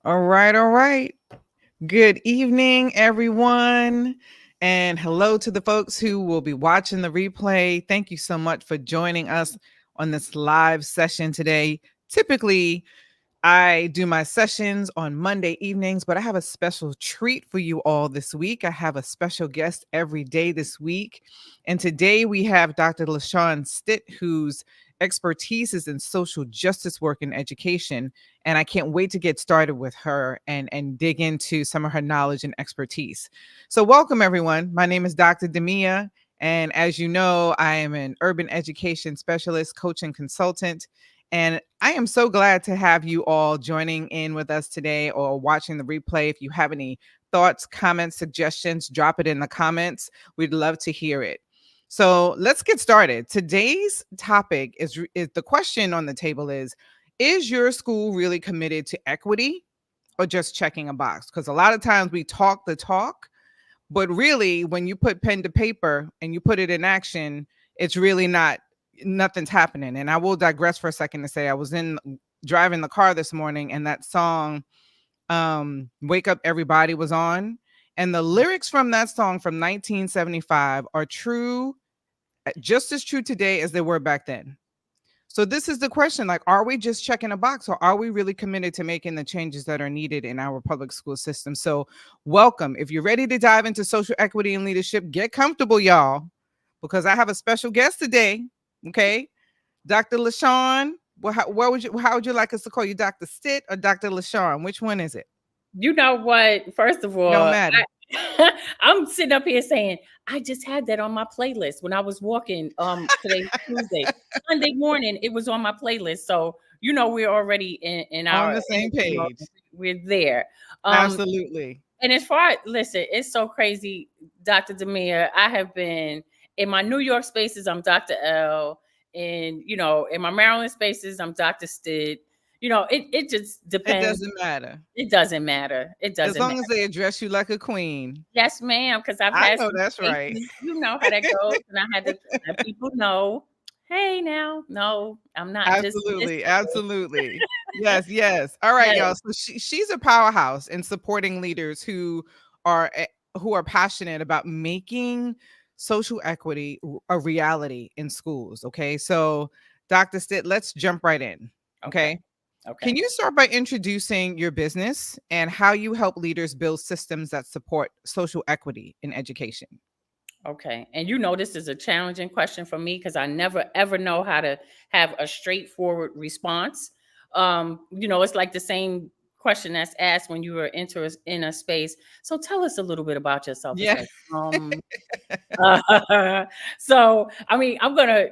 All right, all right. Good evening, everyone. And hello to the folks who will be watching the replay. Thank you so much for joining us on this live session today. Typically, I do my sessions on Monday evenings, but I have a special treat for you all this week. I have a special guest every day this week. And today we have Dr. LaShaune Stitt, whose expertise is in social justice work and education. And I can't wait to get started with her and dig into some of her knowledge and expertise. So welcome, everyone. My name is Dr. Demia. And as you know, I am an urban education specialist, coach, and consultant. And I am so glad to have you all joining in with us today or watching the replay. If you have any thoughts, comments, suggestions, drop it in the comments. We'd love to hear it. So let's get started. Today's topic is the question on the table is your school really committed to equity or just checking a box? Because a lot of times we talk the talk, but really when you put pen to paper and you put it in action, it's really nothing's happening. And I will digress for a second to say I was driving the car this morning and that song Wake Up Everybody was on, and the lyrics from that song from 1975 are true, just as true today as they were back then. So this is the question, like, are we just checking a box or are we really committed to making the changes that are needed in our public school system? So welcome. If you're ready to dive into social equity and leadership, get comfortable, y'all, because I have a special guest today. Okay. Dr. LaShaune, how would you like us to call you, Dr. Stitt or Dr. LaShaune? Which one is it? You know what? First of It don't all, matter. I'm sitting up here saying I just had that on my playlist when I was walking. Today's Tuesday, Sunday morning, it was on my playlist. So we're already in On our the same energy mode. page. We're there. Absolutely. And as far listen, it's so crazy, Dr. Demir. I have been in my New York spaces. I'm Dr. L. And in my Maryland spaces, I'm Dr. Stitt. It just It depends. doesn't matter. It doesn't matter. It As doesn't long matter. as they address you like a queen. Yes, ma'am. Because I've I had know some that's right. spaces. You know how that goes, and I had to let people know. Hey, now, no, I'm not just this Absolutely. girl. Absolutely. Yes, yes. All right, Yes. y'all. So she's a powerhouse in supporting leaders are eh, who are passionate about making social equity a reality in schools. Okay. So Dr. Stitt, let's jump right in. Okay. Okay. Can Okay. you start by introducing your business and how you help leaders build systems that support social equity in education? Okay. And this is a challenging question for me because I never ever know how to have a straightforward response. It's like the same question that's asked when you were in a space. So tell us a little bit about yourself. It's Yeah. like, so I mean, I'm gonna,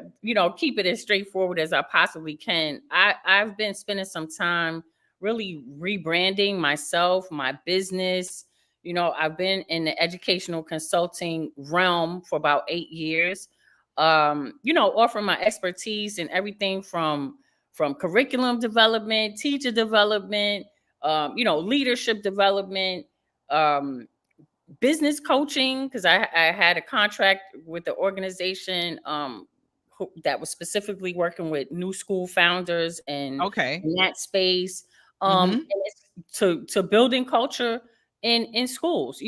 keep it as straightforward as I possibly can. I've been spending some time really rebranding myself, my business. I've been in the educational consulting realm for about 8 years. Offering my expertise in everything from curriculum development, teacher development, leadership development, um, business coaching, because I had a contract with the organization that was specifically working with new school founders and Okay. in that space, and Mm-hmm. it's to building culture in schools.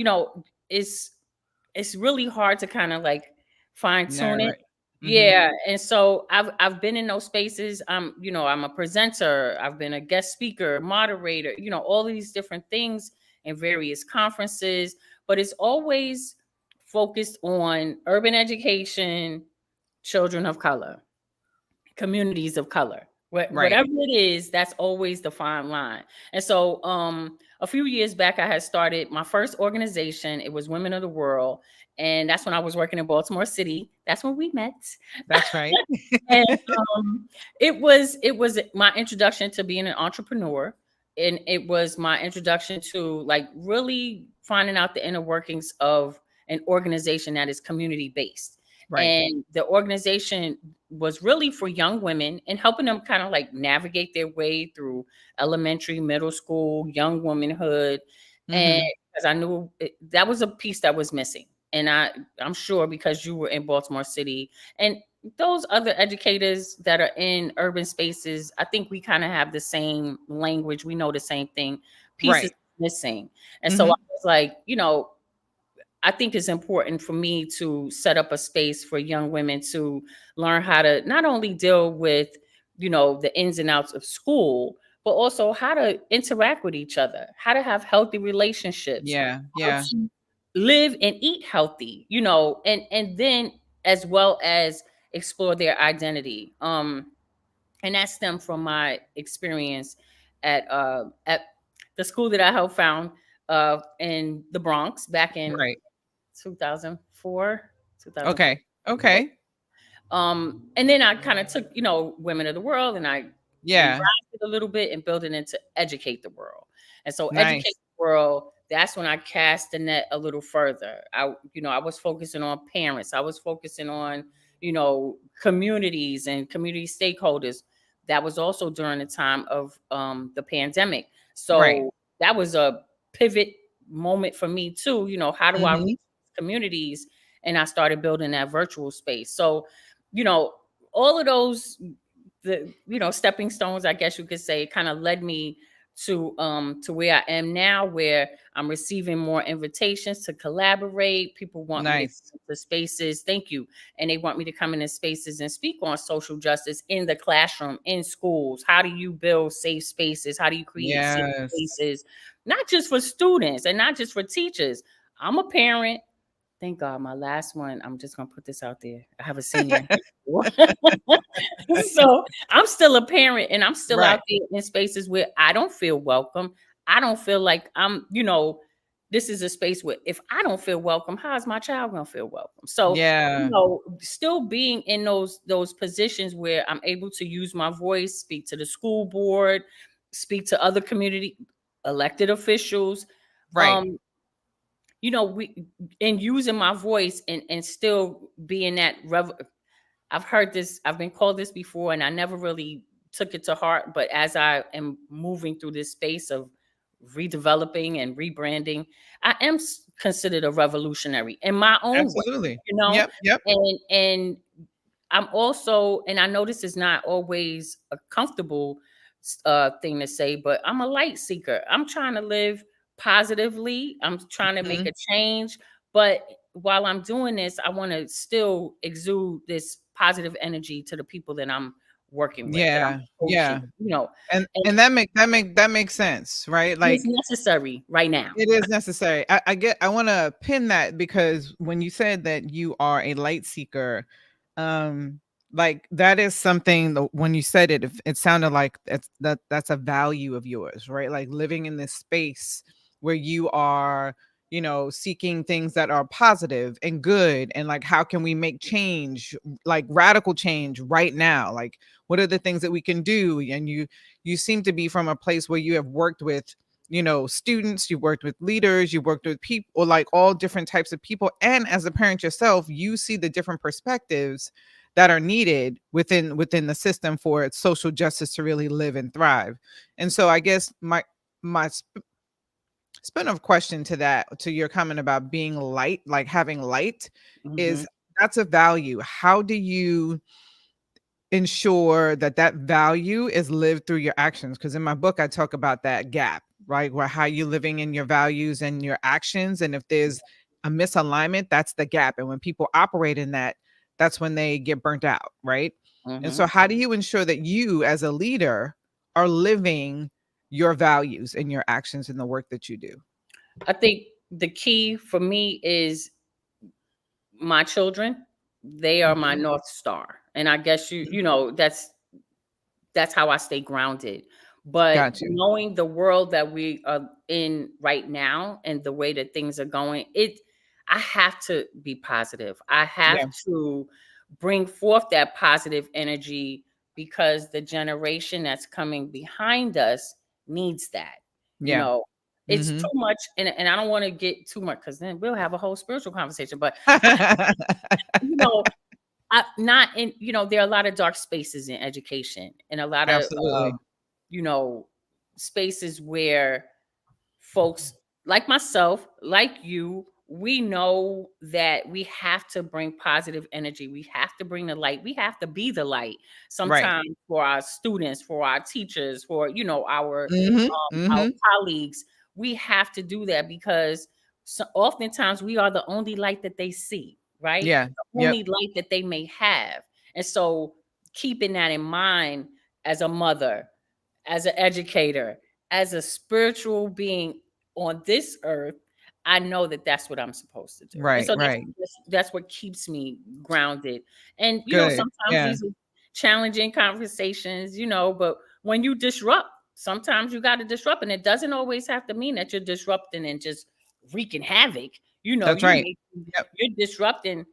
It's really hard to kind of like fine tune it. Narrate. Mm-hmm. Yeah, and so I've been in those spaces. I'm a presenter. I've been a guest speaker, moderator. All these different things in various conferences, but it's always focused on urban education, children of color, communities of color. Right. Whatever it is, that's always the fine line. And so a few years back, I had started my first organization. It was Women of the World. And that's when I was working in Baltimore City. That's when we met. That's right. And it was my introduction to being an entrepreneur, and it was my introduction to like really finding out the inner workings of an organization that is community based. Right. And the organization was really for young women and helping them kind of like navigate their way through elementary, middle school, young womanhood. And Mhm. because I knew that was a piece that was missing. And I'm sure because you were in Baltimore City and those other educators that are in urban spaces, I think we kind of have the same language. We know the same thing. pieces Right. missing. And so I Mhm. was like, I think it's important for me to set up a space for young women to learn how to not only deal with, the ins and outs of school, but also how to interact with each other, how to have healthy relationships, Yeah. how Yeah. to live and eat healthy, and then as well as explore their identity. And that stemmed from my experience at the school that I helped found in the Bronx back in Right. 2004, 2004. Okay. Okay. And then I kind of took, Women of the World, and I revised Yeah. it a little bit and built it into Educate the World. And so Educate Nice. the World, that's when I cast the net a little further. I was focusing on parents. I was focusing on, communities and community stakeholders. That was also during the time of the pandemic. Right. So that was a pivot moment for me too. How do I reach Mhm. communities? And I started building that virtual space. So you know, all of those stepping stones, I guess you could say, kind of led me to where I am now, where I'm receiving more invitations to collaborate. People want me to Nice. come into spaces. Thank you. And they want me to come into spaces and speak on social justice in the classroom, in schools. How do you build safe spaces? How do you create safe Yes. spaces? Not just for students and not just for teachers. I'm a parent. Thank God, my last one, I'm just gonna put this out there. I have a senior. So I'm still a parent and I'm still Right. out there in spaces where I don't feel welcome. I don't feel like this is a space where if I don't feel welcome, how is my child gonna feel welcome? So, Yeah. still being in those positions where I'm able to use my voice, speak to the school board, speak to other community elected officials. Right. Um, we and using my voice and still being that I've heard this, I've been called this before, and I never really took it to heart. But as I am moving through this space of redeveloping and rebranding, I am considered a revolutionary in my own way, Absolutely. you know, Yep. Yep. and I'm also, and I know this is not always a comfortable thing to say, but I'm a light seeker. I'm trying to live positively. I'm trying to make Mhm. a change. But while I'm doing this, I want to still exude this positive energy to the people that I'm working with, that I'm Yeah. coaching, Yeah. and And that makes sense, right? it's Like necessary right now. it is necessary. I want to pin that because when you said that you are a light seeker, um, like that is something that when you said it, it sounded like that's a value of yours, right? Like living in this space where you are, seeking things that are positive and good, and like how can we make change, like radical change right now? Like what are the things that we can do? And you seem to be from a place where you have worked with students, you've worked with leaders, you've worked with people, or like all different types of people. And as a parent yourself, you see the different perspectives that are needed within the system for social justice to really live and thrive. And so I guess my spin of question to that, to your comment about being light, like having light, Hmm. is that's a value. How do you ensure that that value is lived through your actions? Because in my book I talk about that gap, right, where how you living in your values and your actions, and if there's a misalignment, that's the gap, and when people operate in that, that's when they get burnt out, right? And so Hmm. how do you ensure that you as a leader are living your values and your actions in the work that you do? I think the key for me is my children. They are my Mhm. North Star. And I guess that's how I stay grounded. But Got you. knowing the world that we are in right now and the way that things are going, I have to be positive. I have Yeah. to bring forth that positive energy because the generation that's coming behind us needs that. You Yeah. know, it's too Mhm. much, and I don't want to get too much because then we'll have a whole spiritual conversation. But you know, not in, there are a lot of dark spaces in education and a lot of, Absolutely. you know, spaces where folks like myself, like you, we know that we have to bring positive energy. We have to bring the light. We have to be the light Right. sometimes for our students, for our teachers, for Mhm. our Mhm. colleagues. We have to do that because oftentimes we are the only light that they see, right? Yeah. The Yep. only light that they may have. And so keeping that in mind as a mother, as an educator, as a spiritual being on this earth, I know that that's what I'm supposed to do. And Right, so right. that's what keeps me grounded. And Good. sometimes Yeah. these are challenging conversations, but when you disrupt, sometimes you got to disrupt, and it doesn't always have to mean that you're disrupting and just wreaking havoc. That's right. Yep. You're disrupting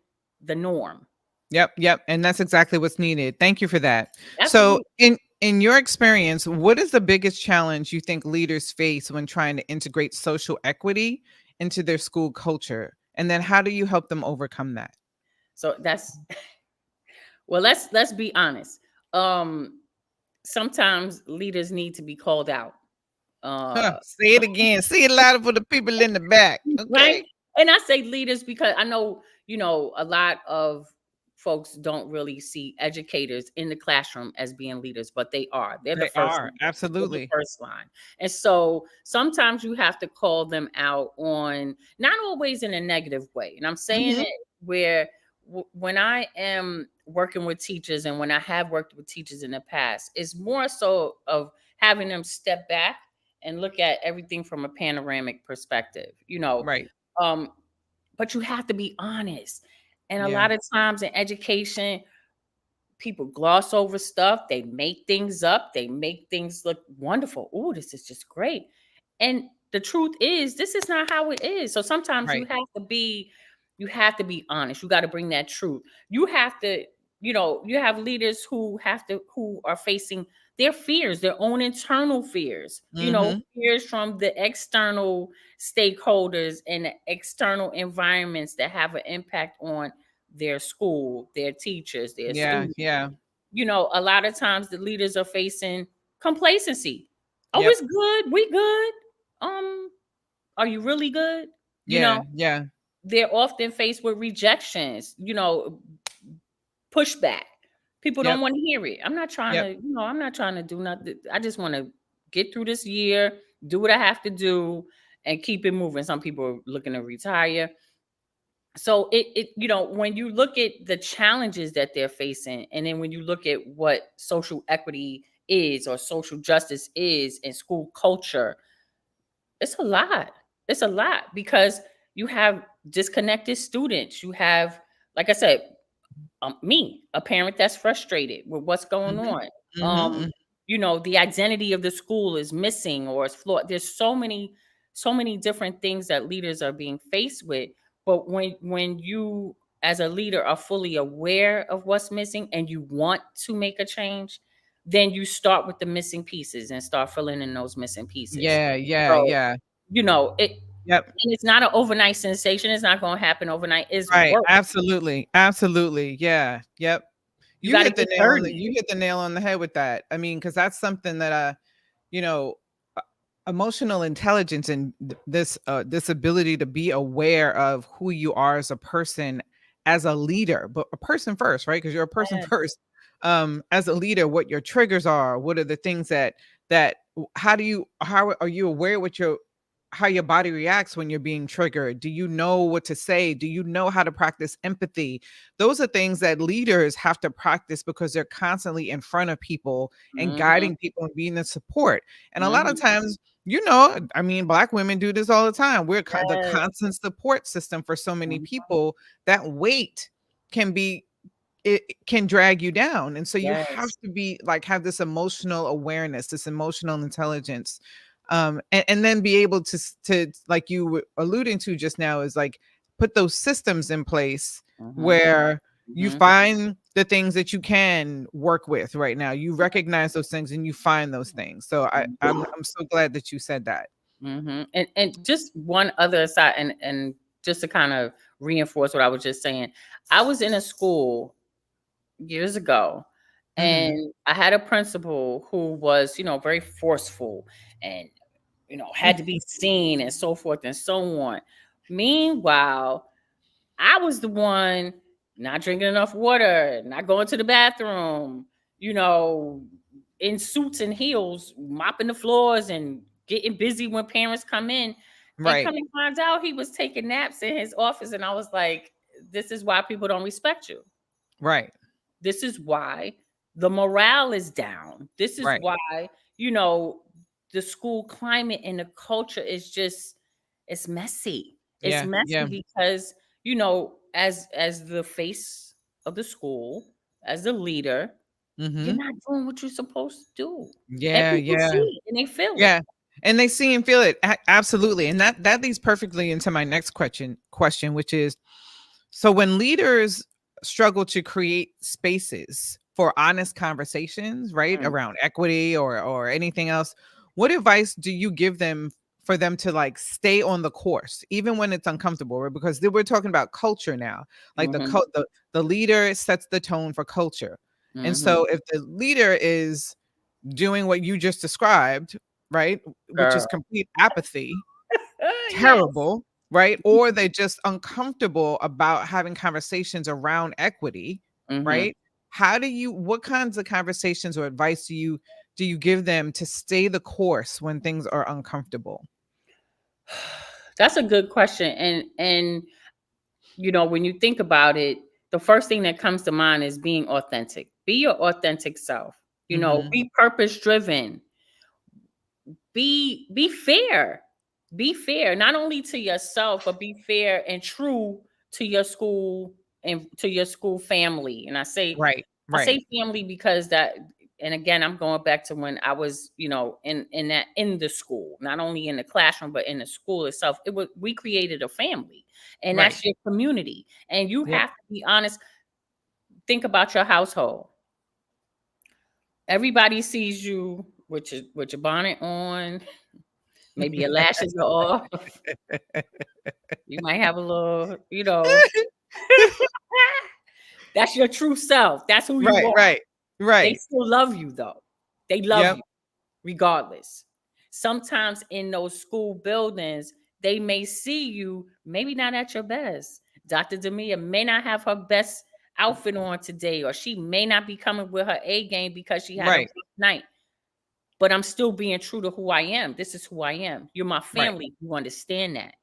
the norm. Yep, yep, and that's exactly what's needed. Thank you for that. So, Absolutely. in your experience, what is the biggest challenge you think leaders face when trying to integrate social equity into their school culture? And then how do you help them overcome that? So that's well, let's be honest. Um, Sometimes leaders need to be called out. Uh, Say it again. Say it louder for the people in the back. right? Okay. And I say leaders because I know, a lot of folks don't really see educators in the classroom as being leaders, but they are. They're the They first are. line. They're the Absolutely. first line. And so sometimes you have to call them out on, not always in a negative way. And I'm saying Mhm. it where when I am working with teachers and when I have worked with teachers in the past, it's more so of having them step back and look at everything from a panoramic perspective, Right. um, but you have to be honest. And a Yeah. lot of times in education, people gloss over stuff. They make things up. They make things look wonderful. Oh, this is just great. And the truth is, this is not how it is. So sometimes Right. you have to be honest. You got to bring that truth. You have to, you have leaders who are facing their fears, their own internal fears, Mhm. fears from the external stakeholders and the external environments that have an impact on their school, their teachers, their Yeah, students. yeah. A lot of times the leaders are facing complacency. Oh, Yep. it's good. We good. Are you really good? You know, Yeah, yeah. they're often faced with rejections, pushback. People don't Yep. want to hear it. Yep. I'm not trying to do nothing. I just want to get through this year, do what I have to do, and keep it moving. Some people are looking to retire. So when you look at the challenges that they're facing, and then when you look at what social equity is or social justice is in school culture, it's a lot. It's a lot because you have disconnected students. You have, like I said, me, a parent that's frustrated with what's going Mhm. on. Mhm, Um, mhm. the identity of the school is missing or it's flawed. There's so many different things that leaders are being faced with. But when you as a leader are fully aware of what's missing and you want to make a change, then you start with the missing pieces and start filling in those missing pieces. Yeah, yeah, So, yeah. it Yep. and it's not an overnight sensation. It's not going to happen overnight. It's Right. work. Absolutely. Absolutely. Yeah. Yep. You got to get dirty. You hit the nail on the head with that. I mean, because that's something that you know, uh, emotional intelligence and this ability to be aware of who you are as a person, as a leader, but a person first, right? Because you're a person Yes. first. As a leader, what your triggers are, what are the things how are you aware what your how your body reacts when you're being triggered? Do you know what to say? Do you know how to practice empathy? Those are things that leaders have to practice because they're constantly in front of people and Mhm, guiding people and being the support. And a lot of mhm. times, I mean, Black women do this all the time. The Yes, constant support system for so many mhm, people. That weight can be it can drag you down, and so you have yes, to be like have this emotional awareness, this emotional intelligence, and then be able to like you were alluding to just now is like put those systems in place mhm, where you mhm, find the things that you can work with right now. You recognize those things and you find those things. So mhm, I'm so glad that you said that. mhm. And just one other side, and just to kind of reinforce what I was just saying, I was in a school years ago, Mhm. and I had a principal who was, very forceful and, had to be seen and so forth and so on. Meanwhile, I was the one not drinking enough water, not going to the bathroom, you know, in suits and heels, mopping the floors and getting busy when parents come in. And Right. coming finds out he was taking naps in his office. And I was like, this is why people don't respect you. Right. This is why the morale is down. This is Right. why, you know, the school climate and the culture is just it's messy. It's Yeah. messy Yeah. because, you know, as the face of the school, as the leader, you're Mm-hmm. not doing what you're supposed to do. And Yeah. people Yeah. see it and they feel it. Yeah. And they see and feel it. Absolutely. And that leads perfectly into my next question, which is, so when leaders struggle to create spaces for honest conversations, right, Mm, around equity or anything else, what advice do you give them for them to like stay on the course even when it's uncomfortable? Right? Because we're talking about culture now. Like mhm, the leader sets the tone for culture. And mhm. so if the leader is doing what you just described, right, which is Girl. complete apathy, Yes. terrible, right? Or they're just uncomfortable about having conversations around equity, Mhm. right? What kinds of conversations or advice do you give them to stay the course when things are uncomfortable? That's a good question. And you know, when you think about it, the first thing that comes to mind is being authentic. Be your authentic self. You know, Mhm. be purpose driven. Be fair. Be fair not only to yourself, but be fair and true to your school and to your school family. And Right, I right, say family because that, and again, I'm going back to when I was, you know, in the school, not only in the classroom, but in the school itself. It was we created a family, and right. that's your community. And you Yep. have to be honest. Think about your household. Everybody sees you with your bonnet on, maybe your lashes are off. You might have a little, you know, that's your true self. That's who you Right, are. right, They right. still love you though. They love Yep. you regardless. Sometimes in those school buildings, they may see you maybe not at your best. Dr. Demia may not have her best outfit on today, or she may not be coming with her A game because she had a rough Right, night. But I'm still being true to who I am. This is who I am. You're my right. family. You understand that.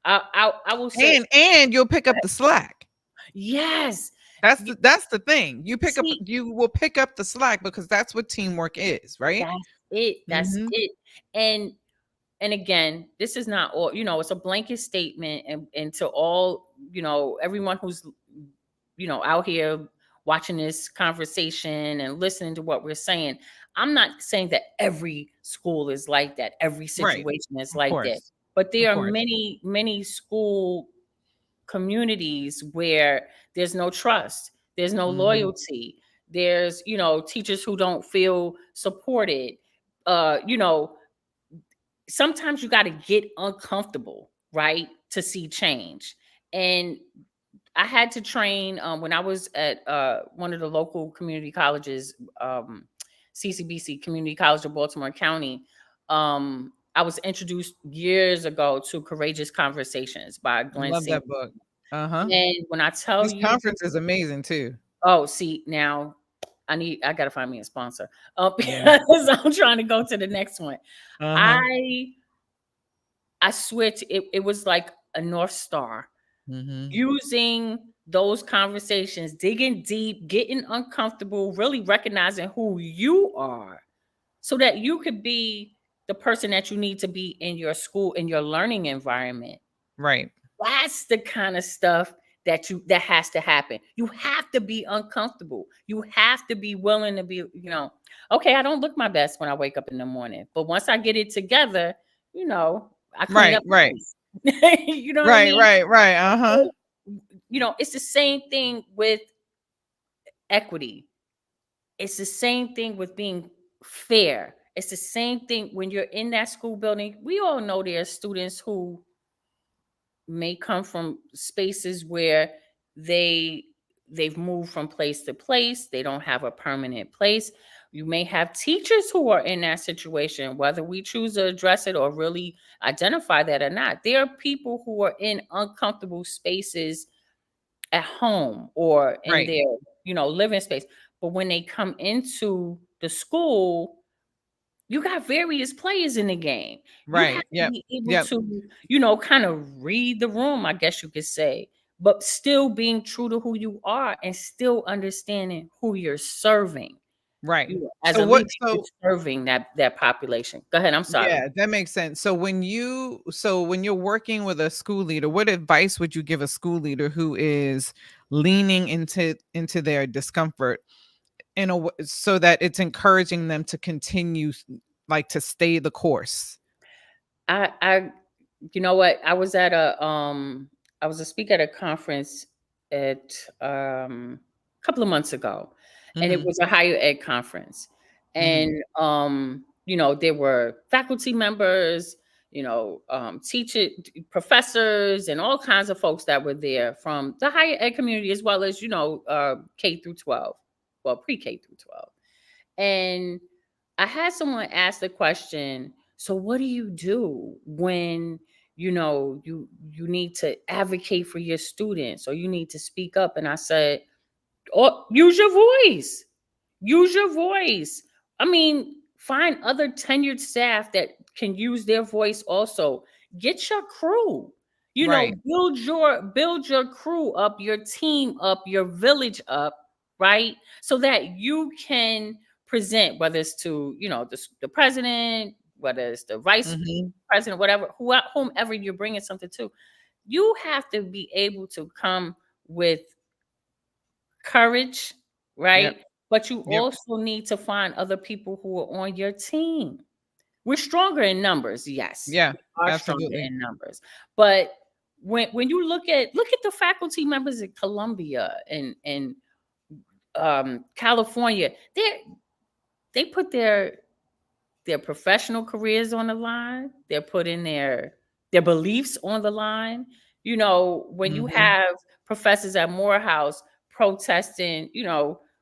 I will say And you'll pick up the slack. yes. That's the thing. See, You will pick up the slack because that's what teamwork is, right? that's it. That's Mhm. it. And again, this is not all, you know, it's a blanket statement and to all, you know, everyone who's, you know, out here watching this conversation and listening to what we're saying. I'm not saying that every school is like that, every Right. situation is Of like that. course. But Of there are course. many school communities where there's no trust, there's no Mhm. loyalty, there's, you know, teachers who don't feel supported. You know, sometimes you got to get uncomfortable, right, to see change. And I had to train when I was at one of the local community colleges, CCBC Community College of Baltimore County. I was introduced years ago to Courageous Conversations by Glenn Love Sing. that book. Uh-huh. And when I tell This you, conference is amazing too. oh, see, now I gotta find me a sponsor. Yeah. Because I'm trying to go to the next one. Uh-huh. I I switched, it was like a North Star. Mhm. Using those conversations, digging deep, getting uncomfortable, really recognizing who you are so that you could be the person that you need to be in your school, in your learning environment. Right. That's the kind of stuff that has to happen. You have to be uncomfortable. You have to be willing to be, you know, okay, I don't look my best when I wake up in the morning, but once I get it together, you know, I clean Right, up right. nice. You know what I Right, mean? right, right. Uh-huh. So, you know, it's the same thing with equity. It's the same thing with being fair. It's the same thing when you're in that school building. We all know there are students who may come from spaces where they they've moved from place to place. They don't have a permanent place. You may have teachers who are in that situation, whether we choose to address it or really identify that or not. There are people who are in uncomfortable spaces at home or in Right. their, living space. But when they come into the school, you got various players in the game. You have Right. to Yep. be able Yep. to, kind of read the room, I guess you could say, but still being true to who you are and still understanding who you're serving. Right. As So a what leader, you're so serving that population. Go ahead. I'm sorry. yeah, that makes sense. When you're working with a school leader, what advice would you give a school leader who is leaning into their discomfort so that it's encouraging them to continue, like, to stay the course? I you know what? I was a speaker at a conference at a couple of months ago, and it Mhm. was a higher ed conference. Mhm. And there were faculty members, teacher professors and all kinds of folks that were there from the higher ed community as well as, K through 12. Well, pre-K through 12. And I had someone ask the question, so what do you do when you need to advocate for your students or you need to speak up? And I said, oh, use your voice. Use your voice. I mean, find other tenured staff that can use their voice also. Get your crew. Right. Build your crew up, your team up, your village up, right? So that you can present, whether it's to, the president, whether it's the vice Mhm. president, whatever, whomever you're bringing something to. You have to be able to come with courage, Yep. right? But you Yep. also need to find other people who are on your team. We're stronger in numbers, yes. Yeah, We are stronger absolutely. in numbers. But when you look at the faculty members at Columbia and California, they put their professional careers on the line. They're putting their beliefs on the line. When you Mhm. have professors at Morehouse protesting,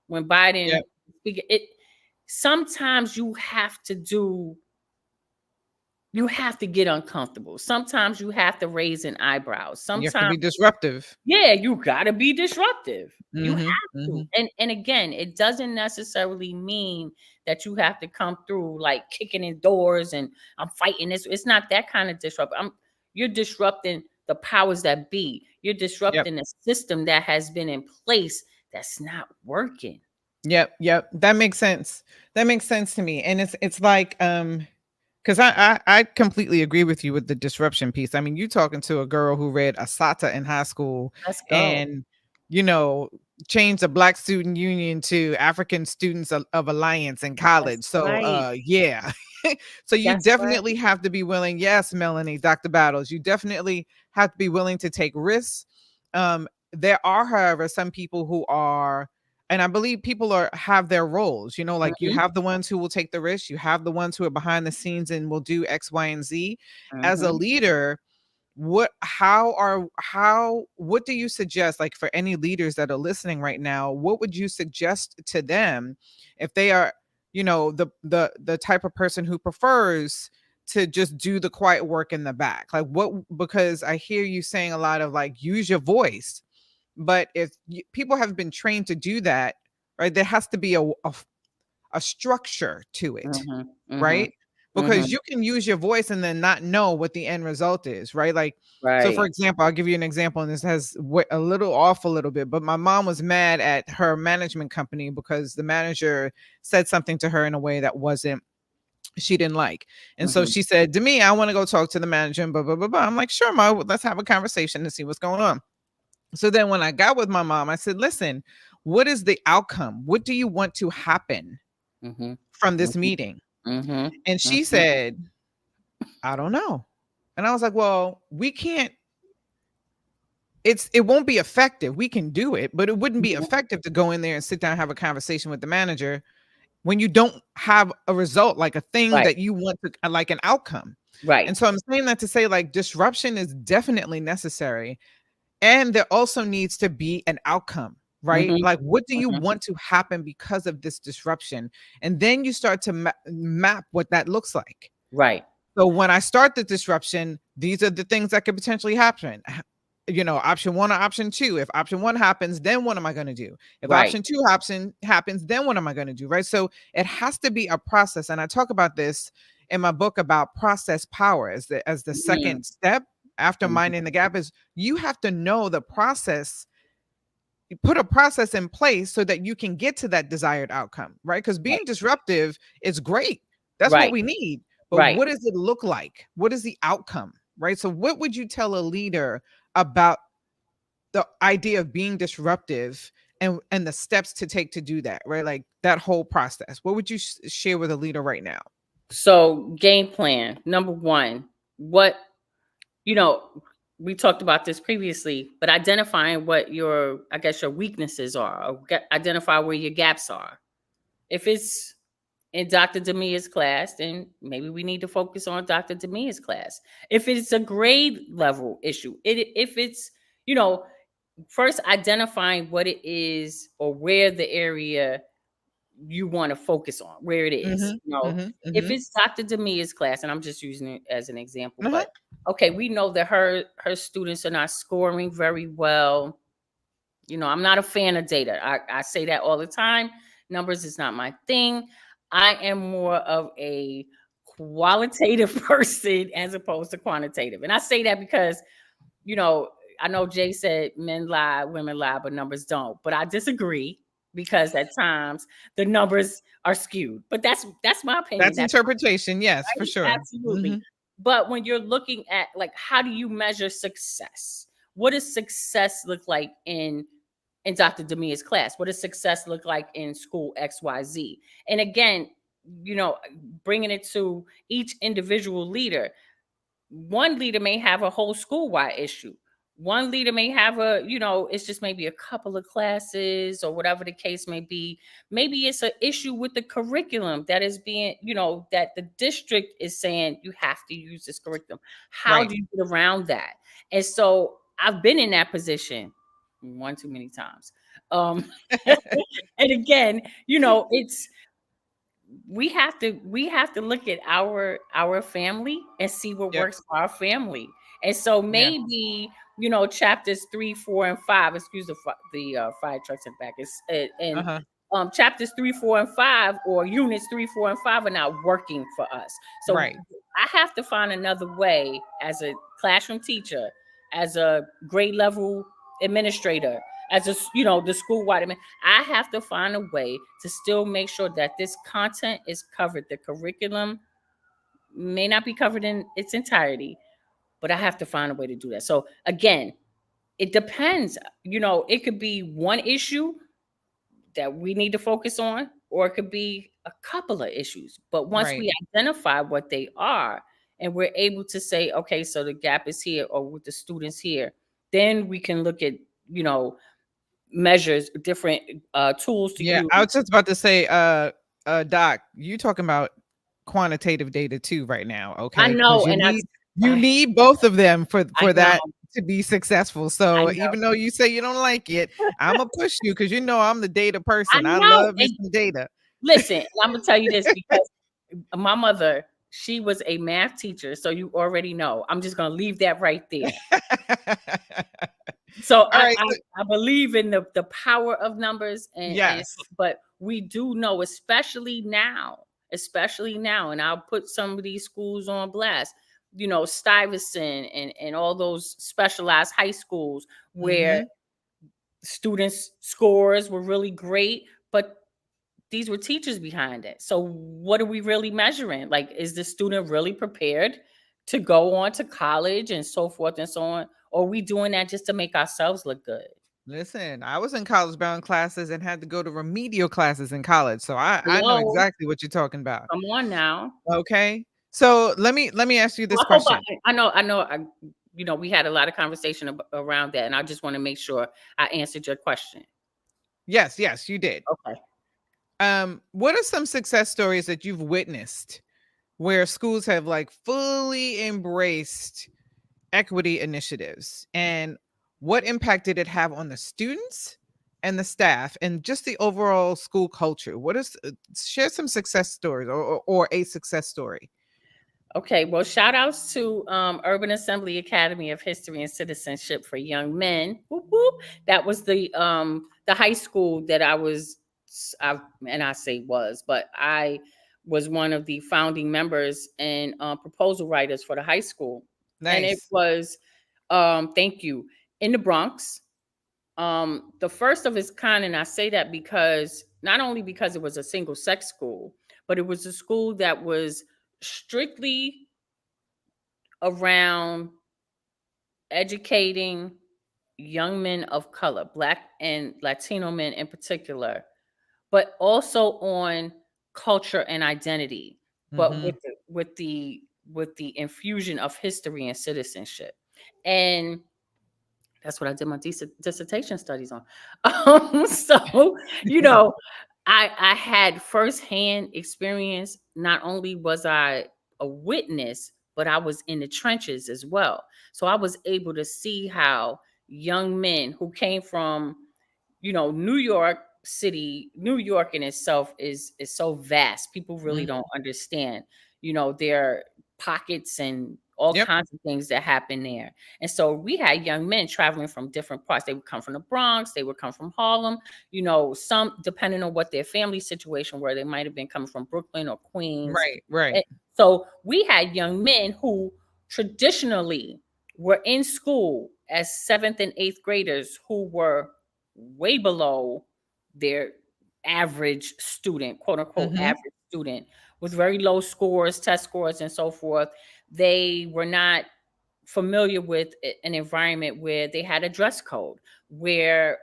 when Biden Yep. it sometimes you have to get uncomfortable. Sometimes you have to raise an eyebrow. You have to be Sometimes, disruptive. yeah, you gotta be disruptive. You have Mhm. to. Mhm. And again, it doesn't necessarily mean that you have to come through like kicking in doors and I'm fighting this. It's not that kind of disrupt. You're disrupting the powers that be. You're Yep. disrupting a system that has been in place that's not working. Yep. Yep. That makes sense. That makes sense to me. And it's like, because I completely agree with you with the disruption piece. I mean, you talking to a girl who read Asata in high school Let's go. and, you know, changed the Black Student Union to African Students of Alliance in college. That's So right. yeah. So you That's right. definitely have to be willing. Yes, Melanie, Dr. Battles, you definitely have to be willing to take risks. There are, however, some people who are, and I believe people have their roles, like you Mhm, have the ones who will take the risk, you have the ones who are behind the scenes and will do X, Y, and Z. As a mhm, leader, what do you suggest, like, for any leaders that are listening right now, what would you suggest to them if they are, the type of person who prefers to just do the quiet work in the back? Like, what, because I hear you saying a lot of, like, use your voice, but if people have been trained to do that, right, there has to be a structure to it, mhm, mhm, right? Because mhm. you can use your voice and then not know what the end result is, right? Like, so for Right. example, I'll give you an example, and this has a little off a little bit, but my mom was mad at her management company because the manager said something to her in a way that wasn't, she didn't like. And so Mhm, she said to me, I want to go talk to the manager and blah, blah, blah, blah. I'm like, sure, Ma, let's have a conversation and see what's going on. So then when I got with my mom, I said, listen, what is the outcome? What do you want to happen mhm, from this mhm, meeting? mhm, And she mhm, said, I don't know. And I was like, well, we can't, it won't be effective. We can do it, but it wouldn't be mhm. effective to go in there and sit down and have a conversation with the manager when you don't have a result, like a thing Right, that you want to, like an outcome. right. And so I'm saying that to say, like, disruption is definitely necessary. And there also needs to be an outcome, right? Mhm. Like, what do you Mhm. want to happen because of this disruption? And then you start to map what that looks like. Right. So when I start the disruption, these are the things that could potentially happen. Option one or option two. If option one happens, then what am I going to do? If Right. option two happens, then what am I going to do? Right. So it has to be a process. And I talk about this in my book about process power as the Mhm. second step after Mhm. minding the gap is you have to know the process, you put a process in place so that you can get to that desired outcome, right? Because being Right. disruptive is great. That's what Right. we need. But Right. what does it look like? What is the outcome, right? So, what would you tell a leader about the idea of being disruptive and the steps to take to do that, right? Like that whole process. What would you share with a leader right now? So, game plan number one, what you know, we talked about this previously, but identifying what your, I guess, your weaknesses are, or identify where your gaps are. If it's in Dr. Demia's class, then maybe we need to focus on Dr. Demia's class. If it's a grade level issue, if it's, you know, first identifying what it is or where the area you want to focus on, where it is. Mhm. Mhm. If Mhm. it's Dr. Demia's class, and I'm just using it as an example, Uh-huh. but okay, we know that her students are not scoring very well. I'm not a fan of data. I say that all the time. Numbers is not my thing. I am more of a qualitative person as opposed to quantitative. And I say that because, you know, I know Jay said men lie, women lie, but numbers don't. But I disagree because at times the numbers are skewed. But that's my opinion. That's That's interpretation. Yes, for right. sure. Absolutely. Mhm. But when you're looking at, like, how do you measure success? What does success look like in Dr. Demia's class? What does success look like in school XYZ? And again, you know, bringing it to each individual leader. One leader may have a whole school wide issue. One leader may have it's just maybe a couple of classes or whatever the case may be. Maybe it's an issue with the curriculum that is being, that the district is saying you have to use this curriculum. How Right. do you get around that? And so I've been in that position one too many times. Um, and again, it's we have to look at our family and see what Yep. works for our family. And so Yeah. maybe chapters 3, 4, and 5, excuse the fire trucks in the back, is and Uh-huh. chapters 3, 4, and 5, or units 3, 4, and 5 are not working for us. So Right. I have to find another way as a classroom teacher, as a grade level administrator, as the school wide. I have to find a way to still make sure that this content is covered. The curriculum may not be covered in its entirety, but I have to find a way to do that. So again, it depends. It could be one issue that we need to focus on, or it could be a couple of issues. But once Right. we identify what they are, and we're able to say, okay, so the gap is here, or with the students here, then we can look at, you know, measures, different tools to Yeah, use. I was just about to say, Doc, you talking about quantitative data too right now, I okay? Because know, you and need you I need both of them I for know, that to be successful. I So know, even though you say you don't like it, Imma push you because you know I'm the data I person. I know. love me And some data. listen, and I'm gonna tell you this because my mother, she was a math teacher, so you already know. I'm just gonna leave that right there. So All I right, I, so I believe in the power of numbers, and yes. but we do know, especially now, and I'll put some of these schools on blast. Stuyvesant and all those specialized high schools where Mhm. students' scores were really great, but these were teachers behind it. So what are we really measuring? Like, is the student really prepared to go on to college and so forth and so on? Or are we doing that just to make ourselves look good? Listen, I was in college bound classes and had to go to remedial classes in college, so I know Hello, exactly what you're talking about. come on now. Okay. So let me ask you So this I hope question. we had a lot of conversation around that, and I just want to make sure I answered your question. Yes, yes, you did. Okay. What are some success stories that you've witnessed where schools have like fully embraced equity initiatives, and what impact did it have on the students and the staff and just the overall school culture? What is share some success stories or a success story? Okay, well, shout outs to Urban Assembly Academy of History and Citizenship for Young Men. Whoop, whoop. That was the high school that and I say was, but I was one of the founding members and proposal writers for the high school, and it Nice. was, thank you, in the Bronx. The first of its kind, and I say that because not only because it was a single sex school, but it was a school that was strictly around educating young men of color, Black and Latino men in particular, but also on culture and identity, but Mm-hmm. with the infusion of history and citizenship. And that's what I did my dissertation studies on. So, you know, I had firsthand experience. Not only was I a witness, but I was in the trenches as well. So I was able to see how young men who came from, New York City, New York in itself is so vast. People really Mm-hmm. don't understand, their pockets and all Yep. kinds of things that happen there. And so we had young men traveling from different parts. They would come from the Bronx, they would come from Harlem, some depending on what their family situation were, they might have been coming from Brooklyn or Queens. Right. Right. And so we had young men who traditionally were in school as seventh and eighth graders who were way below their average student, quote unquote, Mm-hmm. average student with very low scores, test scores, and so forth. They were not familiar with an environment where they had a dress code, where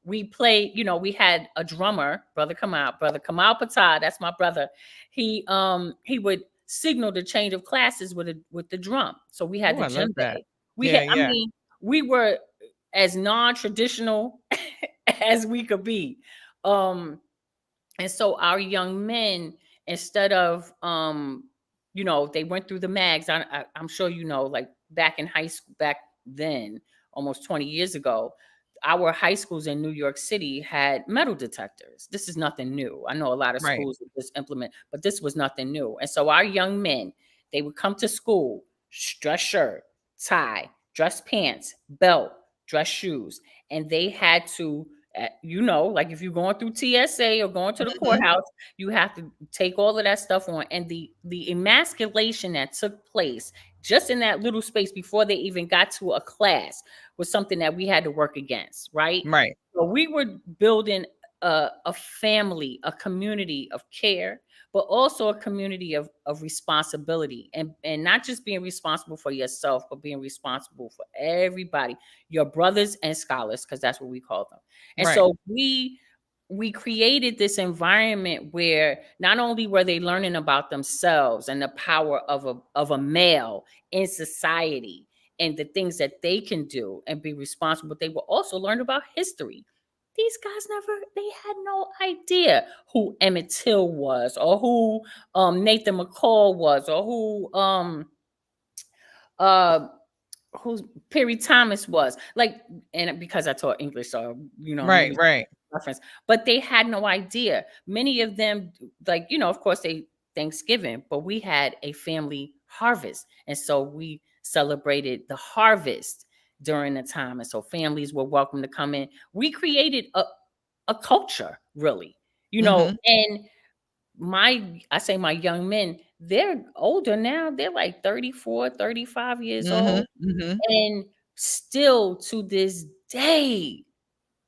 we played, we had a drummer, brother Kamal Patah, that's my brother. He would signal the change of classes with the drum. So we had Oh, the I love that. djembe. We Yeah. had, I Yeah. mean, we were as non-traditional as we could be. Um, and so our young men, instead of they went through the mags. I'm sure like back in high school, back then, almost 20 years ago, our high schools in New York City had metal detectors. This is nothing new. I know a lot of Right. schools would just implement, but this was nothing new. And so our young men, they would come to school, dress shirt, tie, dress pants, belt, dress shoes, and they had to, like if you're going through TSA or going to the Mm-hmm. courthouse, you have to take all of that stuff on. And the emasculation that took place just in that little space before they even got to a class was something that we had to work against, right? Right. So we were building a family, a community of care, but also a community of responsibility, and not just being responsible for yourself, but being responsible for everybody, your brothers and scholars, because that's what we call them. And Right. so we created this environment where not only were they learning about themselves and the power of a male in society and the things that they can do and be responsible, but they will also learn about history. These guys they had no idea who Emmett Till was, or who Nathan McCall was, or uh who Perry Thomas was. Like, and because I taught English, so I'm Right. using Right. reference, but they had no idea. Many of them, like, of course, they Thanksgiving, but we had a family harvest. And so we celebrated the harvest during the time. And so families were welcome to come in. We created a culture, really, Mm-hmm. and I say my young men, they're older now. They're like 34, 35 years Mm-hmm. old. Mm-hmm. And still to this day,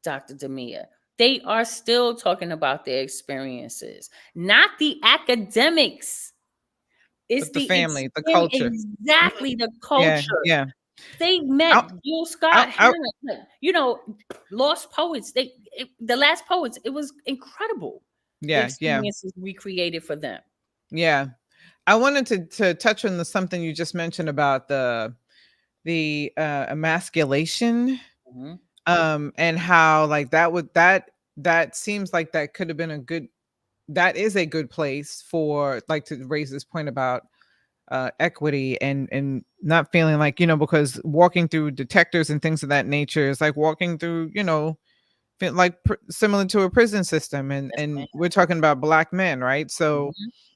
Dr. Demia, they are still talking about their experiences, not the academics. It's But the the family, the experience, culture. Mhm. exactly, the Yeah. culture. Yeah. They met Out. Gil Scott Out. Out. Heron, like, lost poets. The last poets. It was incredible. The Yeah. Yeah. experiences we created for them. Yeah. I wanted to touch on the something you just mentioned about the emasculation, Mhm. and how like that seems like that could have been a good that is a good place for like to raise this point about equity and not feeling like because walking through detectors and things of that nature is like walking through like similar to a prison system, and Yes, ma'am. we're talking about Black men, right? So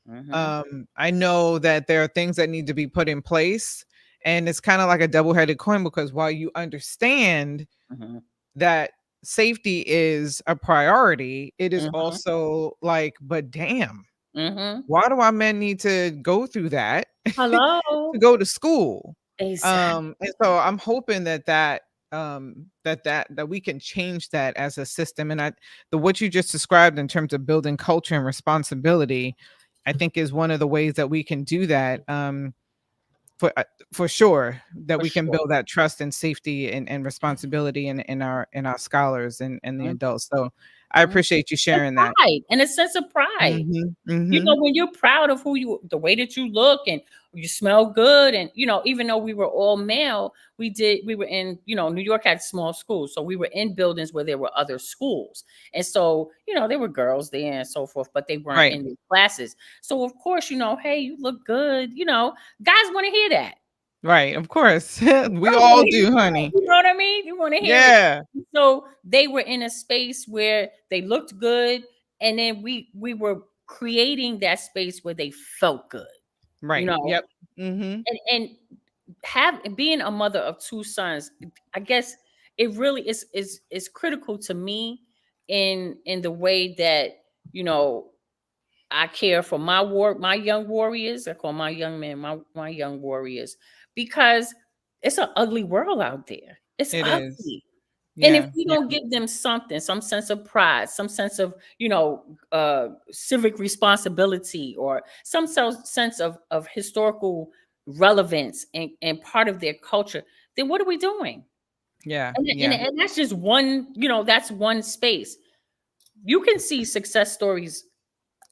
Mhm. Mhm. I know that there are things that need to be put in place, and it's kind of like a double-headed coin, because while you understand Mhm. that safety is a priority, it is Mhm. also like, but damn, Mhm. why do our men need to go through that to Hello. go to school? And Exactly. so I'm hoping that we can change that as a system. And the what you just described in terms of building culture and responsibility, I think is one of the ways that we can do that. For sure, that For we can sure. build that trust and safety and responsibility in our scholars and the Mhm. adults. So I Mhm. appreciate you And sharing that. pride, and a sense of pride. Mhm, You know, mhm. when you're proud of who you, the way that you look and you smell good, and even though we were all male, we were in, New York had small schools, so we were in buildings where there were other schools, and so there were girls there and so forth, but they weren't Right, in the classes. So of course, hey, you look good. Guys want to hear that. right, of course. We Girls want all to hear do, that. honey. You know what I mean? You want to hear it. Yeah, So they were in a space where they looked good, and then we were creating that space where they felt good. You right, know, yep. Mhm. and have being a mother of two sons, I guess it really is critical to me in the way that you know I care for my young warriors. I call my young men my young warriors, because it's an ugly world out there. It's It is. ugly. And if Yeah, we yeah, don't give them something, some sense of pride, some sense of, civic responsibility, or some sense of historical relevance and part of their culture, then what are we doing? yeah, And yeah, and that's just one, that's one space. You can see success stories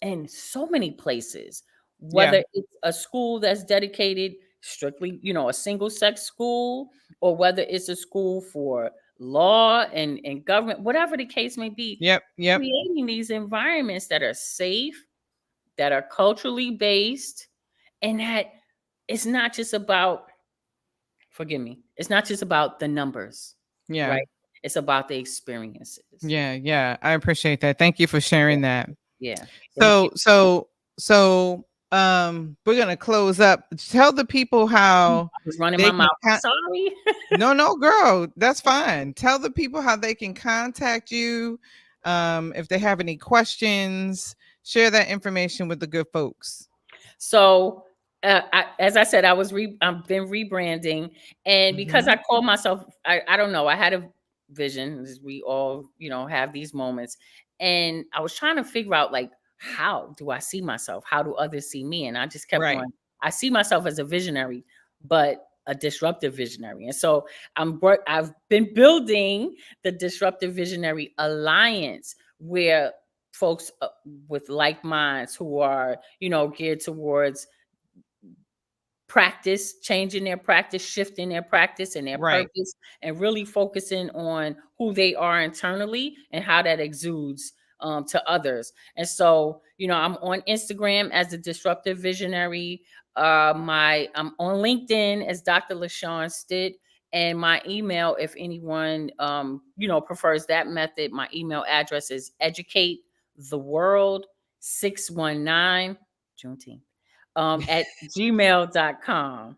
in so many places, yeah, whether it's a school that's dedicated strictly, a single sex school, or whether it's a school for law and government, whatever the case may be, yep, yep, creating these environments that are safe, that are culturally based, and that it's not just about, forgive me, it's not just about the numbers, yeah, right? It's about the experiences. yeah, yeah. I appreciate that. Thank you for Yeah. sharing that. Yeah. Thank you. So, we're gonna close up. Tell the people I how was running they my mouth. can I'm sorry. No, no, girl, that's fine. Tell the people how they can contact you, if they have any questions, share that information with the good folks. So, as I said, I've been rebranding, and because I Mhm. call myself, I don't know, I had a vision, as we all, have these moments, and I was trying to figure out, like, how do I see myself? How do others see me? And I just kept Right. going. I see myself as a visionary, but a disruptive visionary, and so I've been building the Disruptive Visionary Alliance, where folks with like minds, who are geared towards practice, changing their practice, shifting their practice and their Right. purpose, and really focusing on who they are internally and how that exudes to others. And so, I'm on Instagram as the Disruptive Visionary. I'm on LinkedIn as Dr. LaShaune Stitt. And my email, if anyone prefers that method, my email address is educatetheworld619 Juneteenth at gmail.com.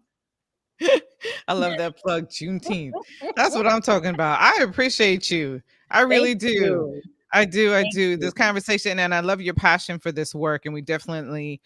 I love that plug, Juneteenth. That's what I'm talking about. I appreciate you. I Thank really do. you. I do. I Thank do. you. This conversation, and I love your passion for this work. And we definitely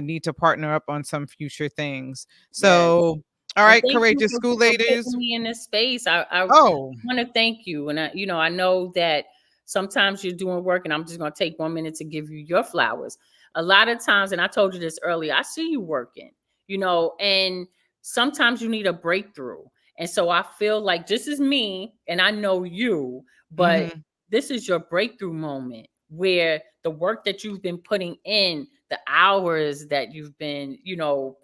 need to partner up on some future things. Yes. So, all And right, thank you courageous for, school putting ladies. me in this space. I Oh, want to thank you. And I know that sometimes you're doing work, and I'm just going to take 1 minute to give you your flowers. A lot of times, and I told you this earlier, I see you working, and sometimes you need a breakthrough. And so I feel like this is me, and I know you, but hmm, this is your breakthrough moment, where the work that you've been putting in, the hours that you've been,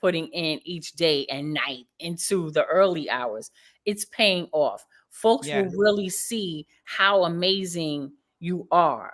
putting in each day and night into the early hours, it's paying off. Folks yeah, will really see how amazing you are.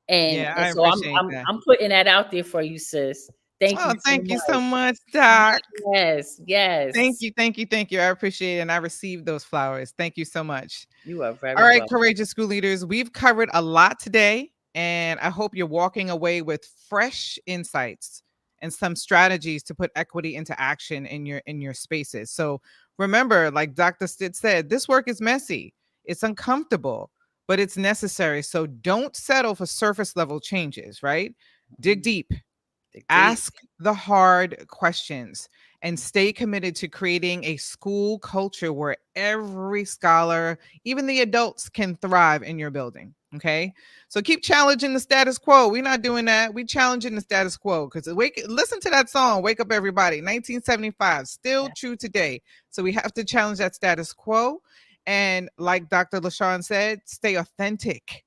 And yeah. and I so I'm appreciate I'm that. I'm putting that out there for you, sis. Thank you Oh, so thank you so much. much, Doc. Yes, Thank yes. you, thank you, thank you. I appreciate it, and I received those flowers. Thank you so much. You are All very right, welcome. courageous school leaders, we've covered a lot today, and I hope you're walking away with fresh insights and some strategies to put equity into action in your spaces. So remember, like Dr. Stitt said, this work is messy, it's uncomfortable, but it's necessary. So don't settle for surface level changes, right? Dig Mhm. deep, Dig deep. ask the hard questions, and stay committed to creating a school culture where every scholar, even the adults, can thrive in your building. Okay. So keep challenging the status quo. We're not doing that. We challenging the status quo because listen to that song, Wake Up Everybody, 1975, still Yeah. true today. So we have to challenge that status quo. And like Dr. LaShaune said, stay authentic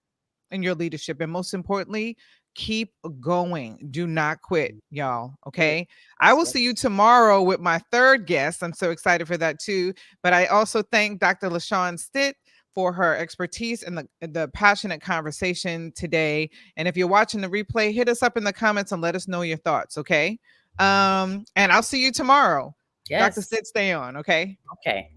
in your leadership. And most importantly, keep going. Do not quit, y'all. Good. Okay. I That's will right. see you tomorrow with my third guest. I'm so excited for that too. But I also thank Dr. LaShaune Stitt for her expertise and the passionate conversation today. And if you're watching the replay, hit us up in the comments and let us know your thoughts. Okay. And I'll see you tomorrow. Dr. Yes. Stitt, stay on. Okay. Okay.